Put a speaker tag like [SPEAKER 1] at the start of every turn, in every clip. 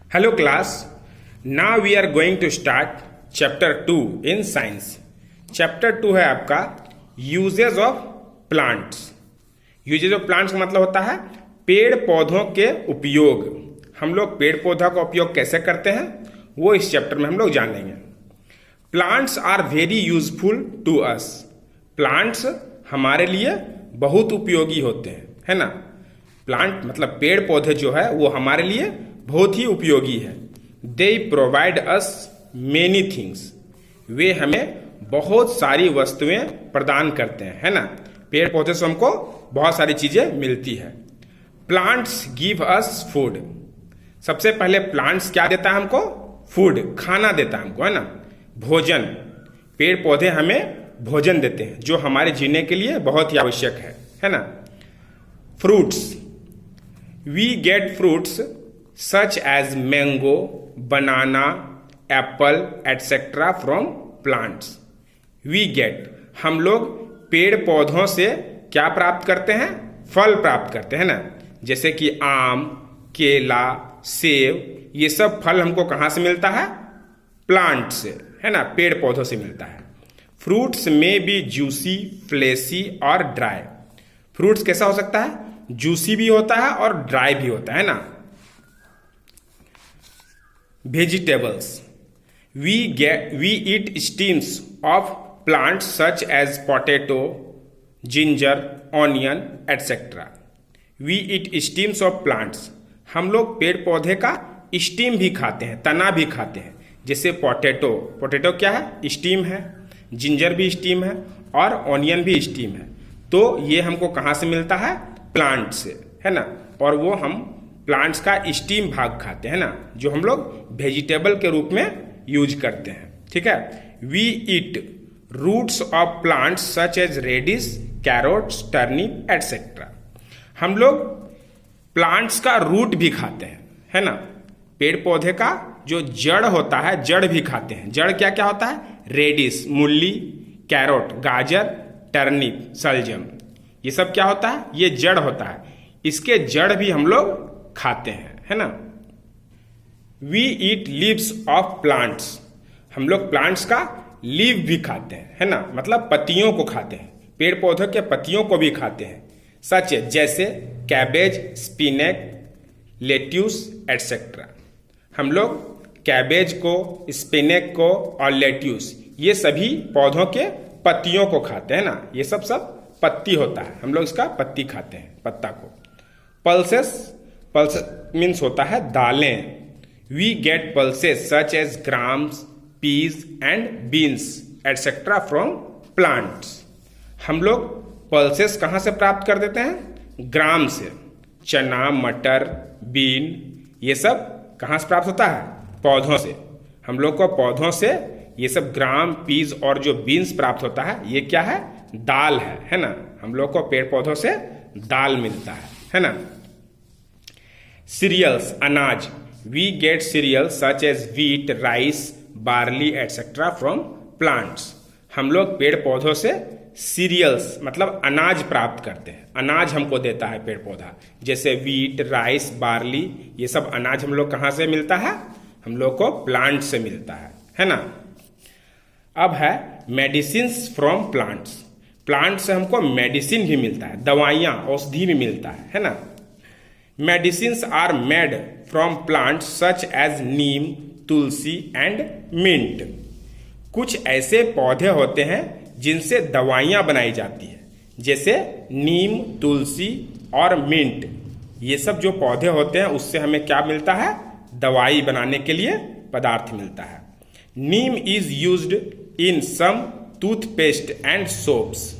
[SPEAKER 1] Hello class, now we are going to start chapter 2 in science. Chapter 2 है आपका uses of plants. Uses of plants का मतलब होता है पेड़ पौधों के उपयोग. हम लोग पेड़ पौधा का उपयोग कैसे करते हैं वो इस चैप्टर में हम लोग जानेंगे. Plants are very useful to us. Plants हमारे लिए बहुत उपयोगी होते हैं, है ना. प्लांट मतलब पेड़ पौधे जो है वो हमारे लिए बहुत ही उपयोगी है. They provide us many things. वे हमें बहुत सारी वस्तुएं प्रदान करते हैं, है ना. पेड़ पौधे से हमको बहुत सारी चीजें मिलती है. Plants give us food. सबसे पहले प्लांट्स क्या देता है हमको? फूड, खाना देता है हमको, है ना. भोजन. पेड़ पौधे हमें भोजन देते हैं जो हमारे जीने के लिए बहुत ही आवश्यक है ना. Fruits. We get fruits such as mango, banana, apple, etc. from plants. We get. हम लोग पेड़ पौधों से क्या प्राप्त करते हैं? फल प्राप्त करते हैं ना. जैसे कि आम, केला, सेब, ये सब फल हमको कहाँ से मिलता है? प्लांट से, है ना, पेड़ पौधों से मिलता है. फ्रूट्स में बी जूसी, फ्लेसी और ड्राई. फ्रूट्स कैसा हो सकता है? जूसी भी होता है और ड्राई भी होता है ना. Vegetables. We eat stems of plants such as potato, ginger, onion, etc. We eat stems of plants. हम लोग पेड़ पौधे का स्टीम भी खाते हैं, तना भी खाते हैं. जैसे पोटैटो. पोटैटो क्या है? स्टीम है. जिंजर भी स्टीम है और ऑनियन भी स्टीम है. तो ये हमको कहाँ से मिलता है? प्लांट से, है ना. और वो हम प्लांट्स का स्टीम भाग खाते हैं ना, जो हम लोग वेजिटेबल के रूप में यूज करते हैं. ठीक है. We eat roots of plants such as radish, carrots, turnip etcetera. हम लोग प्लांट्स का रूट भी खाते हैं, है ना. पेड़ पौधे का जो जड़ होता है, जड़ भी खाते हैं. जड़ क्या क्या होता है? रेडिश, मूली, कैरोट, गाजर, टर्निप, सलजम, ये सब क्या होता है? ये जड़ होता है. इसके जड़ भी हम लोग खाते हैं, है ना. We eat leaves of plants. हम लोग प्लांट्स का लीव भी खाते हैं, है ना, मतलब पत्तियों को खाते हैं. पेड़ पौधों के पत्तियों को भी खाते हैं. सच जैसे कैबेज, स्पिनेक, लेट्यूस एटसेट्रा. हम लोग कैबेज को, स्पिनेक को और लेट्यूस, ये सभी पौधों के पत्तियों को खाते हैं ना. ये सब पत्ती होता है, हम लोग इसका पत्ती खाते हैं, पत्ता को. पल्सेस. पल्सेस मीन्स होता है दालें. We get pulses such as grams, peas and beans etcetera from plants. हम लोग पल्सेस कहाँ से प्राप्त कर देते हैं? ग्राम से. चना, मटर, बीन, ये सब कहाँ से प्राप्त होता है? पौधों से. हम लोग को पौधों से ये सब ग्राम, पीज और जो बीन्स प्राप्त होता है, ये क्या है? दाल है ना. हम लोग को पेड़ पौधों से दाल मिलता है ना. सीरियल्स, अनाज. We get cereals such as wheat, rice, barley etcetera from plants. हम लोग पेड़ पौधों से सीरियल्स मतलब अनाज प्राप्त करते हैं. अनाज हमको देता है पेड़ पौधा. जैसे व्हीट, राइस, बार्ली, ये सब अनाज हम लोग कहाँ से मिलता है? हम लोग को प्लांट से मिलता है ना. अब है मेडिसिन्स फ्रॉम प्लांट्स. प्लांट से हमको मेडिसिन भी मिलता है, दवाइयाँ, औषधि भी मिलता है ना. Medicines are made from plants such as neem, tulsi and mint. कुछ ऐसे पौधे होते हैं जिनसे दवाइयाँ बनाई जाती है, जैसे नीम, तुलसी और मिंट. ये सब जो पौधे होते हैं उससे हमें क्या मिलता है? दवाई बनाने के लिए पदार्थ मिलता है. Neem is used in some toothpaste and soaps.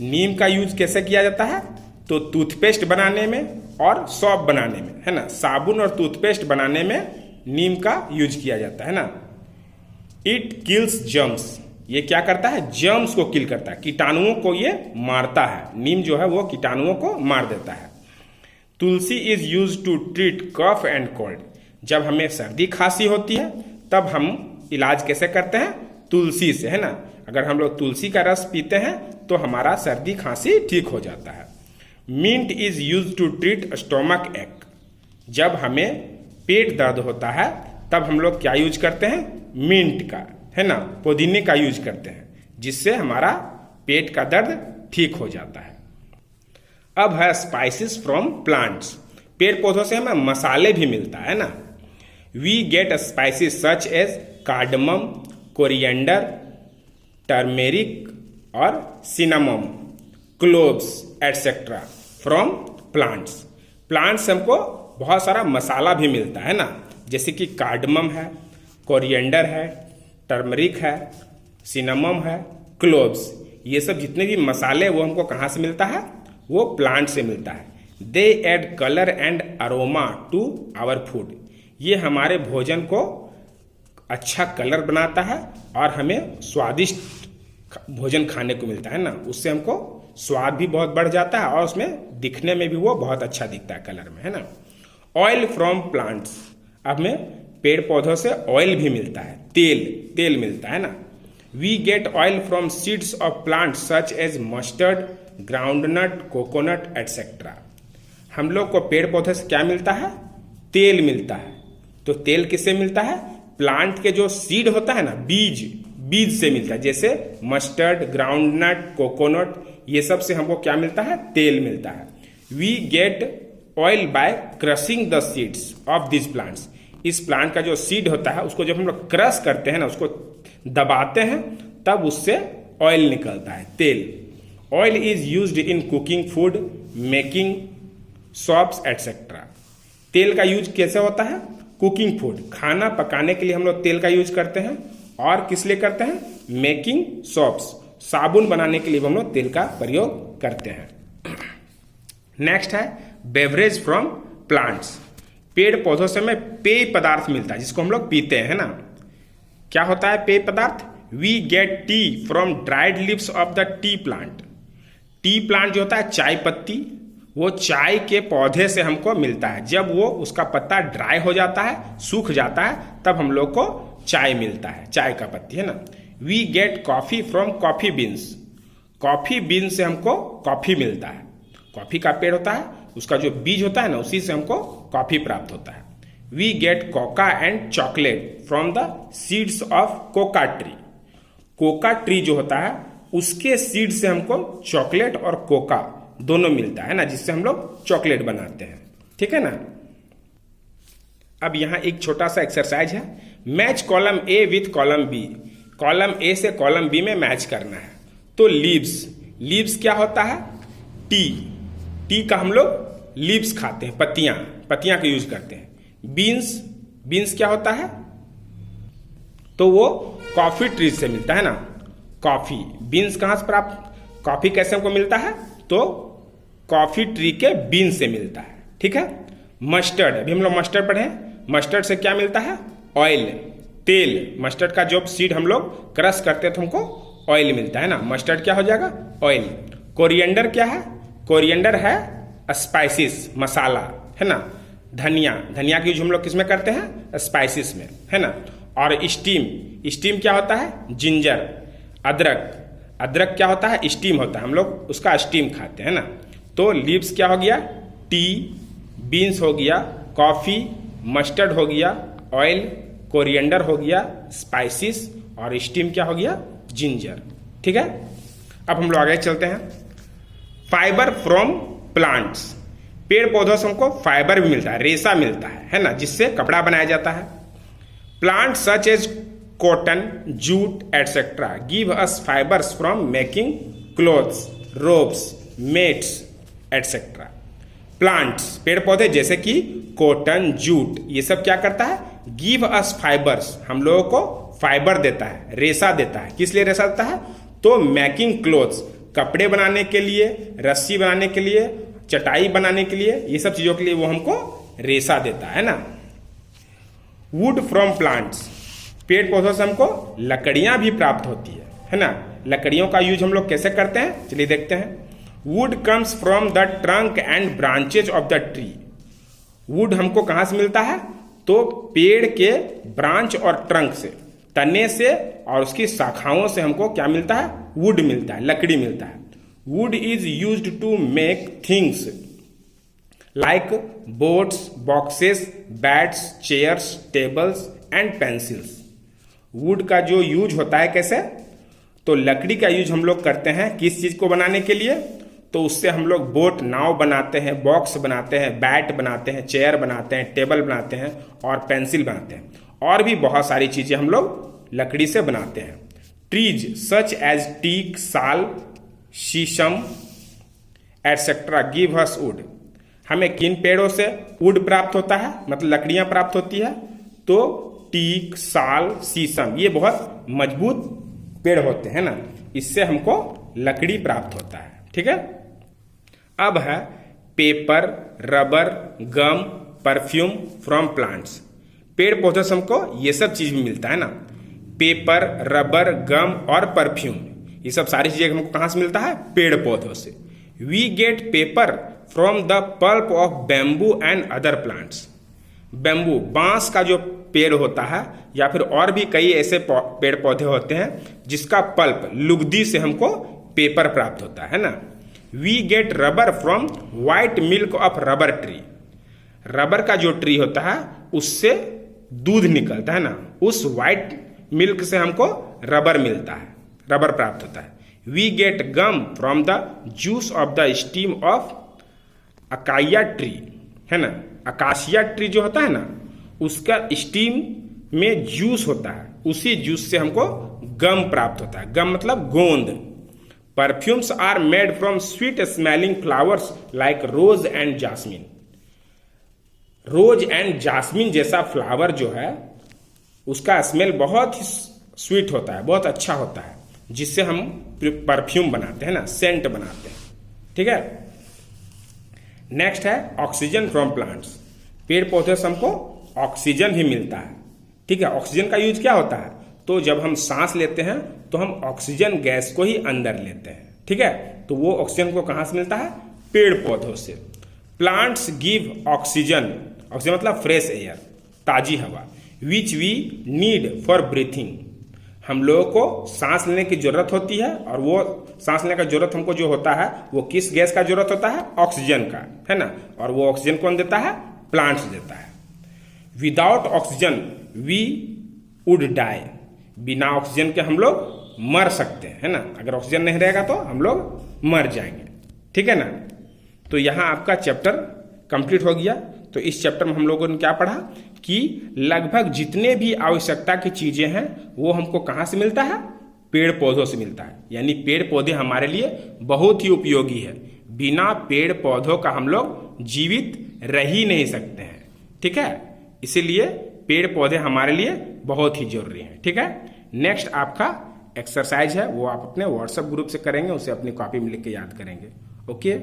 [SPEAKER 1] नीम का यूज कैसे किया जाता है? तो टूथपेस्ट बनाने में और सोप बनाने में, है ना. साबुन और टूथपेस्ट बनाने में नीम का यूज किया जाता है ना. It kills germs. ये क्या करता है? जर्म्स को किल करता है, कीटाणुओं को ये मारता है. नीम जो है वो कीटाणुओं को मार देता है. Tulsi is use to treat cough and cold. जब हमें सर्दी खांसी होती है तब हम इलाज कैसे करते हैं? तुलसी से, है ना. अगर हम लोग तुलसी का रस पीते हैं तो हमारा सर्दी खांसी ठीक हो जाता है. Mint is use to treat stomach ache. जब हमें पेट दर्द होता है तब हम लोग क्या यूज करते हैं, मिंट का, है ना, पुदीने का यूज करते हैं, जिससे हमारा पेट का दर्द ठीक हो जाता है। अब है स्पाइसेस फ्रॉम प्लांट्स। पेड़ पौधों से हमें मसाले भी मिलता है ना। We get spices such as cardamom, coriander, turmeric और cinnamon, cloves etcetera from plants. Plants से हमको बहुत सारा मसाला भी मिलता है ना, जैसे कि कार्डमम है, कोरिएंडर है, टर्मरिक है, सिनामम है, क्लोव्स। ये सब जितने भी मसाले वो हमको कहाँ से मिलता है, वो प्लांट से मिलता है। They add colour and aroma to our food. ये हमारे भोजन को अच्छा कलर बनाता है और हमें स्वादिष्ट भोजन खाने को मिलता है ना। उससे हमको स्वाद भी बहुत बढ़ जाता है और उसमें दिखने में भी वो बहुत अच्छा दिखता है कलर में, है ना। Oil from plants. अब हमें पेड़ पौधों से ऑयल भी मिलता है, तेल मिलता है ना। We get oil from seeds of plants such as mustard, groundnut, coconut etcetera. हम लोग को पेड़ पौधे से क्या मिलता है, तेल मिलता है। तो तेल किससे मिलता है, प्लांट के जो सीड होता है ना, बीज से मिलता है। जैसे मस्टर्ड, ग्राउंडनट, कोकोनट, ये सब से हमको क्या मिलता है, तेल मिलता है। We get oil by crushing the seeds of this plants. इस प्लांट का जो सीड होता है उसको जब हम लोग क्रश करते हैं ना, उसको दबाते हैं, तब उससे ऑयल निकलता है, तेल। Oil is used in cooking food, making shops etcetera. तेल का यूज कैसे होता है, कुकिंग फूड, खाना पकाने के लिए हम लोग तेल का यूज करते हैं। और किस लिए करते हैं, मेकिंग सॉप्स, साबुन बनाने के लिए हम लोग तेल का प्रयोग करते हैं। नेक्स्ट है बेवरेज फ्रॉम प्लांट्स। पेड़ पौधों से हमें पेय पदार्थ मिलता है जिसको हम लोग पीते हैं ना। क्या होता है पेय पदार्थ, we get tea from dried leaves of the tea plant. Tea plant जो होता है, चाय पत्ती, वो चाय के पौधे से हमको मिलता है। जब वो उसका पत्ता ड्राई हो जाता है, सूख जाता है, तब हम लोग को चाय मिलता है, चाय का पत्ती, है ना। We get coffee from coffee beans. Coffee bean से हमको कॉफी मिलता है। कॉफी का पेड़ होता है, उसका जो बीज होता है ना, उसी से हमको कॉफी प्राप्त होता है। We get cocoa and chocolate from the seeds of cocoa tree. Cocoa tree जो होता है उसके सीड से हमको चॉकलेट और कोका दोनों मिलता है ना, जिससे हम लोग चॉकलेट बनाते हैं, ठीक है ना। अब यहां एक छोटा सा एक्सरसाइज है, match column A with column B. Column A से कॉलम बी में मैच करना है। तो लीव्स क्या होता है, टी का हम लोग लीव्स खाते हैं, पत्तियां का यूज करते हैं। बीन्स क्या होता है, तो वो कॉफी ट्री से मिलता है ना। कॉफी बीन्स कहां से प्राप्त, कॉफी कैसे हमको मिलता है, तो कॉफी ट्री के बीन से मिलता है, ठीक है। मस्टर्ड, अभी हम लोग मस्टर्ड पढ़े हैं, मस्टर्ड से क्या मिलता है, ऑयल, तेल। मस्टर्ड का जो सीड हम लोग क्रश करते हैं तो हमको ऑयल मिलता है ना। मस्टर्ड क्या हो जाएगा, ऑयल। कोरिएंडर क्या है, कोरिएंडर है स्पाइसेस, मसाला, है ना। धनिया की यूज हम लोग किसमें करते हैं, स्पाइसेस में, है ना। और स्टीम क्या होता है, जिंजर। अदरक क्या होता है, स्टीम होता है, हम लोग उसका स्टीम खाते हैं ना। तो लीव्स क्या हो गया, टी, बीन्स हो गया, कॉफी, मस्टर्ड हो गया, ऑयल, कोरिएंडर हो गया, स्पाइसेस, और स्टीम क्या हो गया, जिंजर, ठीक है। अब हम लोग आगे चलते हैं। Fibre from plants. पेड़ पौधों से हमको फाइबर भी मिलता है, रेशा मिलता है ना, जिससे कपड़ा बनाया जाता है। Plant such as cotton, jute etcetera give us fibres from making clothes, ropes, mats etcetera. Plants, पेड़ पौधे जैसे कि कॉटन, जूट, ये सब क्या करता है, गिव अस फाइबर्स, हम लोगों को फाइबर देता है, रेशा देता है। किस लिए रेशा देता है, तो मेकिंग क्लोथ्स, कपड़े बनाने के लिए, रस्सी बनाने के लिए, चटाई बनाने के लिए, ये सब चीजों के लिए वो हमको रेशा देता है ना। वुड फ्रॉम प्लांट्स, पेड़ पौधों से हमको लकड़ियां भी प्राप्त होती है ना। लकड़ियों का यूज हम लोग कैसे करते हैं, चलिए देखते हैं। Would comes from the trunk and branches of the tree. Would हमको कहां से मिलता है, तो पेड़ के ब्रांच और ट्रंक से, तने से और उसकी शाखाओं से हमको क्या मिलता है, वुड मिलता है, लकड़ी मिलता है। Wood is used to make things like boards, boxes, bats, chairs, tables and pencils. Wood का जो यूज होता है कैसे, तो लकड़ी का यूज हम लोग करते हैं किस चीज को बनाने के लिए, तो उससे हम लोग बोट, नाव बनाते हैं, बॉक्स बनाते हैं, बैट बनाते हैं, चेयर बनाते हैं, टेबल बनाते हैं और पेंसिल बनाते हैं, और भी बहुत सारी चीजें हम लोग लकड़ी से बनाते हैं। ट्रीज सच एज टीक, साल, शीशम एटसेट्रा गिव अस वुड। हमें किन पेड़ों से वुड प्राप्त होता है, मतलब लकड़ियां प्राप्त होती है, तो टीक, साल, शीशम, ये बहुत मजबूत पेड़ होते हैं ना, इससे हमको लकड़ी प्राप्त होता है। ठीक है। अब है paper, rubber, gum, perfume from plants. पेड़ पौधों से हमको ये सब चीज भी मिलता है ना, पेपर, रबर, गम और परफ्यूम, ये सब सारी चीजें हमको कहां से मिलता है, पेड़ पौधों से। We get paper from the pulp of bamboo and other plants. Bamboo, बांस का जो पेड़ होता है, या फिर और भी कई ऐसे पेड़ पौधे होते हैं जिसका पल्प, लुगदी से हमको पेपर प्राप्त होता है ना। We get rubber from white milk of rubber tree. Rubber का जो ट्री होता है उससे दूध निकलता है ना, उस व्हाइट मिल्क से हमको रबर मिलता है, रबर प्राप्त होता है। We get gum from the juice of the steam of acacia tree, है ना। अकाशिया ट्री जो होता है ना, उसका स्टीम में जूस होता है, उसी जूस से हमको गम प्राप्त होता है। गम मतलब गोंद। Perfumes are made from sweet smelling flowers like rose and jasmine. Rose and jasmine जैसा फ्लावर जो है उसका स्मेल बहुत ही स्वीट होता है, बहुत अच्छा होता है, जिससे हम परफ्यूम बनाते हैं ना, सेंट बनाते हैं। ठीक है। नेक्स्ट है ऑक्सीजन फ्रॉम प्लांट्स। पेड़ पौधे से हमको ऑक्सीजन ही मिलता है। ठीक है। ऑक्सीजन का यूज क्या होता है, तो जब हम सांस लेते हैं तो हम ऑक्सीजन गैस को ही अंदर लेते हैं। ठीक है। तो वो ऑक्सीजन को कहां से मिलता है, पेड़ पौधों से। प्लांट्स गिव ऑक्सीजन, ऑक्सीजन मतलब फ्रेश एयर, ताजी हवा, which we need for breathing. हम लोगों को सांस लेने की जरूरत होती है, और वो सांस लेने का जरूरत हमको जो होता है वो किस गैस का जरूरत होता है, ऑक्सीजन का, है ना। और वो ऑक्सीजन कौन देता है, प्लांट्स देता है। Without oxygen we would die. बिना ऑक्सीजन के हम लोग मर सकते हैं, है ना। अगर ऑक्सीजन नहीं रहेगा तो हम लोग मर जाएंगे। ठीक है ना। तो यहां आपका चैप्टर कंप्लीट हो गया। तो इस चैप्टर में हम लोगों ने क्या पढ़ा कि लगभग जितने भी आवश्यकता की चीजें हैं वो हमको कहां से मिलता है, पेड़ पौधों से मिलता है। यानी पेड़ पौधे हमारे लिए बहुत ही उपयोगी है। बिना पेड़ पौधों का हम लोग जीवित रह ही नहीं सकते हैं। ठीक है। इसीलिए पेड़ पौधे हमारे लिए बहुत ही जरूरी हैं। ठीक है। नेक्स्ट आपका एक्सरसाइज है, वो आप अपने व्हाट्सएप ग्रुप से करेंगे, उसे अपनी कॉपी में लिख के याद करेंगे। ओके।